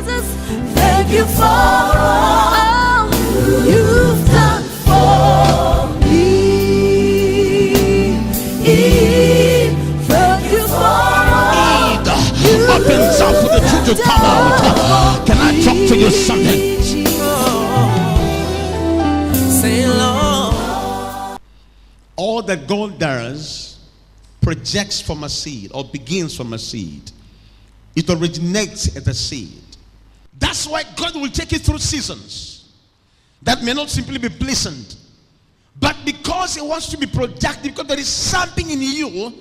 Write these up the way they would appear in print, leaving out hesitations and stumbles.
Jesus. Thank you for all you've done for me. Thank you for all opens up for the truth to come out. Can I talk to you something? Say, Lord. All that God does projects from a seed or begins from a seed. It originates at a seed. That's why God will take you through seasons that may not simply be pleasant, but because He wants to be productive, because there is something in you.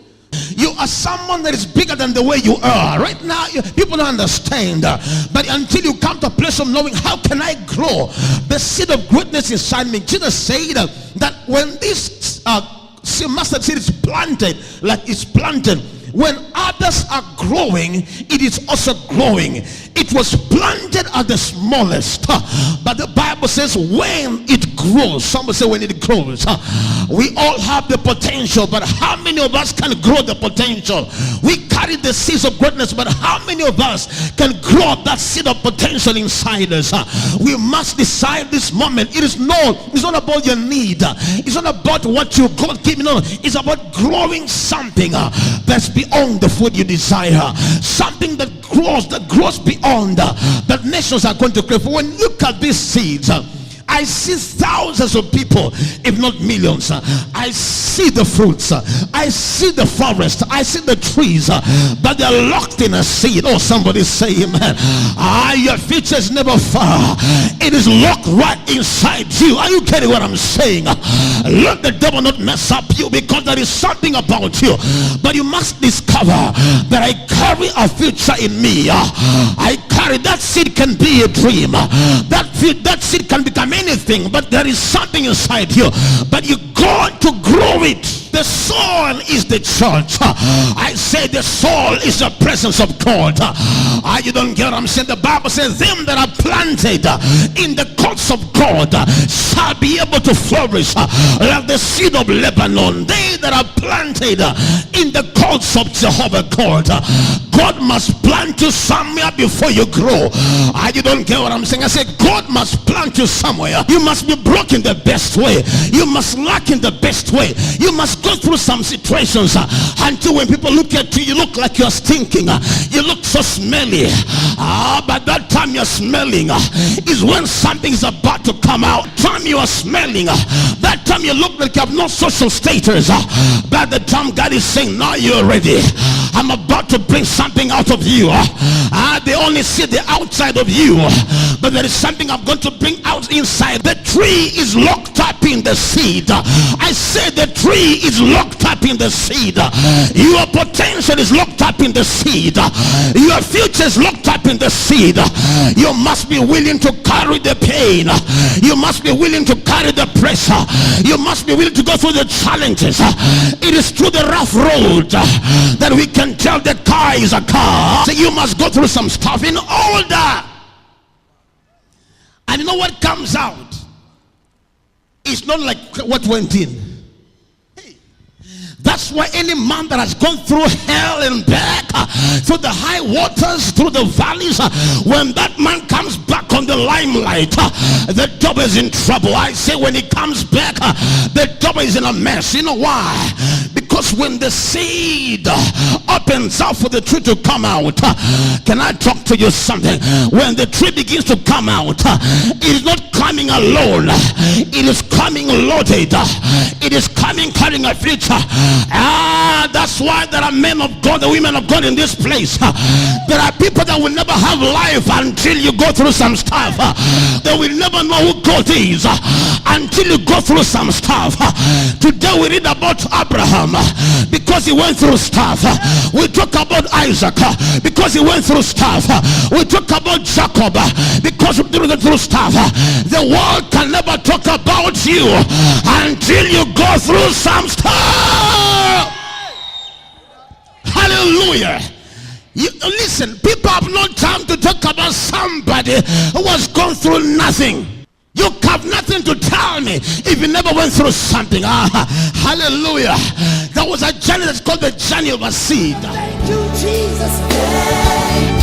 You are someone that is bigger than the way you are. Right now, people don't understand. But until you come to a place of knowing, how can I grow the seed of greatness inside me? Jesus said that when this mustard seed is planted, like it's planted, when others are growing, it is also growing. It was planted at the smallest, but the Bible says when it grows, somebody say when it grows, we all have the potential, but how many of us can grow the potential? We carry the seeds of greatness, but how many of us can grow that seed of potential inside us? We must decide this moment. It's not about your need. It's not about what you God gave. No, it's about growing something that's beyond the food you desire. Something that grows beyond that nations are going to crave. When you look at these seeds, I see thousands of people, if not millions. I see the fruits, I see the forest, I see the trees, but they're locked in a seed. Oh, somebody say amen. Your future is never far. It is locked right inside you. Are you getting what I'm saying? Let the devil not mess up you, because there is something about you. But you must discover that I carry a future in me. I carry that seed. Can be a dream. That seed can become anything, but there is something inside you, but you got to grow it. The soul is the church. I say the soul is the presence of God. You don't get what I'm saying? The Bible says them that are planted in the courts of God shall be able to flourish like the seed of Lebanon. They that are planted in the courts of Jehovah God. God must plant you somewhere before you grow. You don't get what I'm saying? I said God must plant you somewhere. You must be broken the best way. You must lack in the best way. You must go through some situations until when people look at you, you look like you're stinking. You look so smelly. But that time you're smelling is when something is about to come out. Time you are smelling, that time you look like you have no social status. But the time God is saying, now you're ready. I'm about to bring something out of you. They only see the outside of you, but there is something I'm going to bring out inside. The tree is locked up in the seed. I say the tree is locked up in the seed. Your potential is locked up in the seed. Your future is locked up in the seed. You must be willing to carry the pain. You must be willing to carry the pressure. You must be willing to go through the challenges. It is through the rough road that we can tell the car is a car. So you must go through some stuff in order. And you know what comes out? It's not like what went in. That's why any man that has gone through hell and back, through the high waters, through the valleys, when that man comes back on the limelight, the devil is in trouble. I say when he comes back, the devil is in a mess. You know why? Because when the seed opens up for the tree to come out, can I talk to you something? When the tree begins to come out, it is not coming alone. It is coming loaded. It is coming carrying a future. That's why there are men of God and women of God in this place. There are people that will never have life until you go through some stuff. They will never know who God is until you go through some stuff. Today we read about Abraham because he went through stuff. We talk about Isaac because he went through stuff. We talk about Jacob because he went through stuff. The world can never talk about you until you go through some stuff. Hallelujah. Listen, people have no time to talk about somebody who has gone through nothing. You have nothing to tell me if you never went through something. Hallelujah. There was a journey that's called the journey of a seed. Thank you, Jesus.